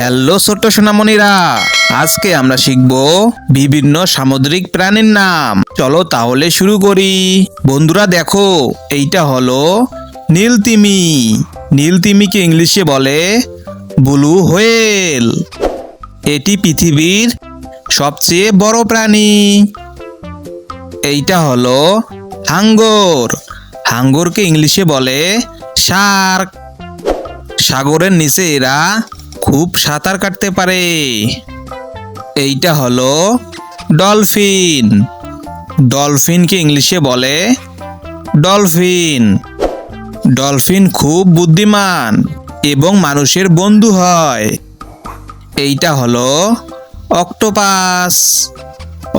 Hello ছোট্ট সোনামণিরা, আজকে আমরা শিখব বিভিন্ন সামুদ্রিক প্রাণীর নাম। চলো তাহলে শুরু করি। বন্ধুরা দেখো, এইটা হলো নীল তিমি। নীল তিমিকে ইংলিশে বলে ব্লু হোয়েল। এটি পৃথিবীর সবচেয়ে বড় প্রাণী। এইটা হলো হাঙ্গর। হাঙ্গরকে ইংলিশে বলে শার্ক। সাগরের নিচে এরা খুব সাঁতার কাটতে পারে। এইটা হলো ডলফিন। ডলফিনকে ইংলিশে বলে ডলফিন। ডলফিন খুব বুদ্ধিমান এবং মানুষের বন্ধু হয়। এইটা হলো অক্টোপাস।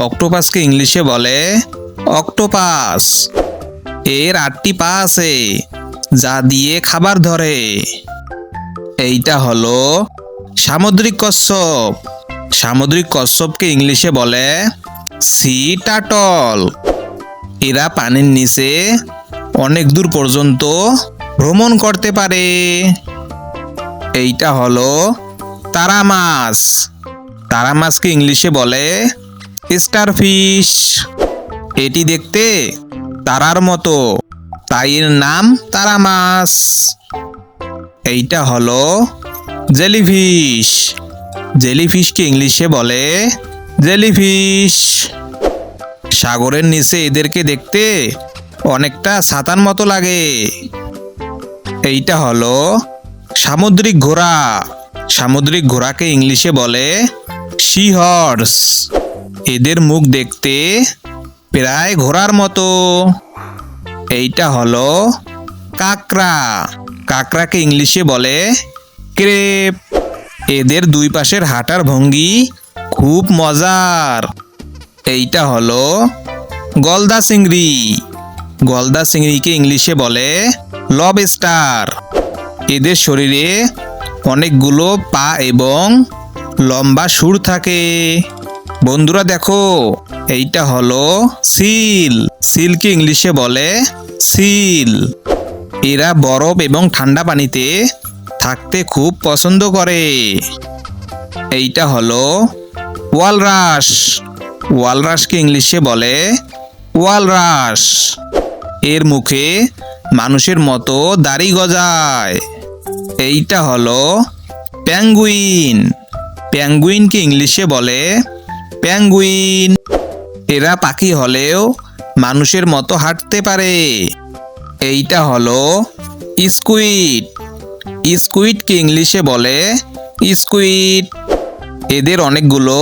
অক্টোপাসকে ইংলিশে বলে অক্টোপাস। এর 8টি পা আছে যা দিয়ে খাবার ধরে। এইটা হলো সামুদ্রিক কচ্ছপ। সামুদ্রিক কচ্ছপকে ইংলিশে বলে সি টার্টল। এরা পানির নিচে অনেক দূর পর্যন্ত ভ্রমণ করতে পারে। এইটা হলো তারা মাছ। তারা মাছকে ইংলিশে বলে স্টারফিশ। এটি দেখতে তারার মতো, তাই এর নাম তারা মাছ। এইটা হলো জেলিফিশ। জেলিফিশকে ইংলিশে বলে জেলিফিশ। সাগরের নিচে এদেরকে দেখতে অনেকটা ছাতার মতো লাগে। এইটা হলো সামুদ্রিক ঘোড়া। সামুদ্রিক ঘোড়াকে ইংলিশে বলে সি হর্স। এদের মুখ দেখতে প্রায় ঘোড়ার মতো। এইটা হলো কাঁকড়া। কাঁকড়াকে ইংলিশে বলে ক্রেপ। এদের দুই পাশের হাঁটার ভঙ্গি খুব মজার। এইটা হলো গলদা চিংড়ি। গলদা চিংড়িকে ইংলিশে বলে লবস্টার। এদের শরীরে অনেকগুলো পা এবং লম্বা সুর থাকে। বন্ধুরা দেখো, এইটা হলো সিল। সিলকে ইংলিশে বলে সিল। এরা বরফ এবং ঠান্ডা পানিতে থাকতে খুব পছন্দ করে। এইটা হলো ওয়ালরাস। ওয়ালরাসকে ইংলিশে বলে ওয়ালরাস। এর মুখে মানুষের মতো দাড়ি গজায়। এইটা হলো পেঙ্গুইন। পেঙ্গুইনকে ইংলিশে বলে পেঙ্গুইন। এরা পাখি হলেও মানুষের মতো হাঁটতে পারে। এইটা হলো স্কুইড। স্কুইডকে ইংলিশে বলে স্কুইড। এদের অনেকগুলো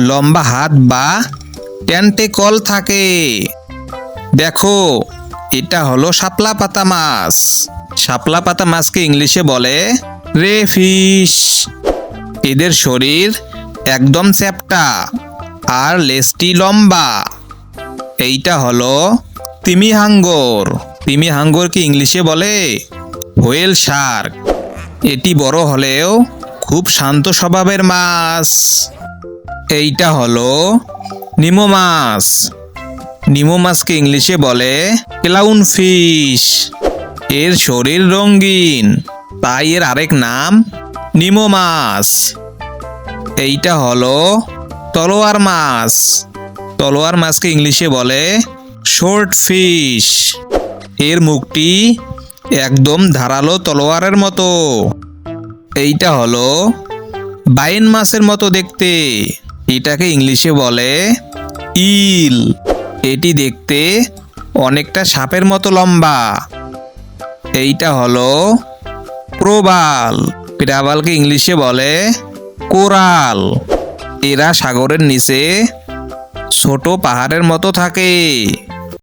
লম্বা হাত বা টেন্টেকল থাকে। দেখো, এটা হলো শাপলা পাতা মাছ। শাপলা পাতা মাছকে ইংলিশে বলে রে ফিশ। এদের শরীর একদম চ্যাপ্টা আর লেজটি লম্বা। এইটা হলো তিমি হাঙ্গর। তিমি হাঙ্গরকে ইংলিশে বলে হোয়েল শার্ক। এটি বড় হলেও খুব শান্ত স্বভাবের মাছ। এইটা হলো নিমো মাছ। নিমো মাছকে ইংলিশে বলে ক্লাউন ফিশ। এর শরীর রঙিন, তাই এর আরেক নাম নিমো মাছ। এইটা হলো তলোয়ার মাছ। তলোয়ার মাছকে ইংলিশে বলে শর্ট ফিশ। এর মুখটি একদম ধারালো তলোয়ারের মতো। এইটা হলো বাইন মাছের মতো দেখতে। এটাকে ইংলিশে বলে ইল। এটি দেখতে অনেকটা সাপের মতো লম্বা। এইটা হলো প্রবাল। প্রাবালকে ইংলিশে বলে কোরাল। এরা সাগরের নিচে ছোট পাহাড়ের মতো থাকে।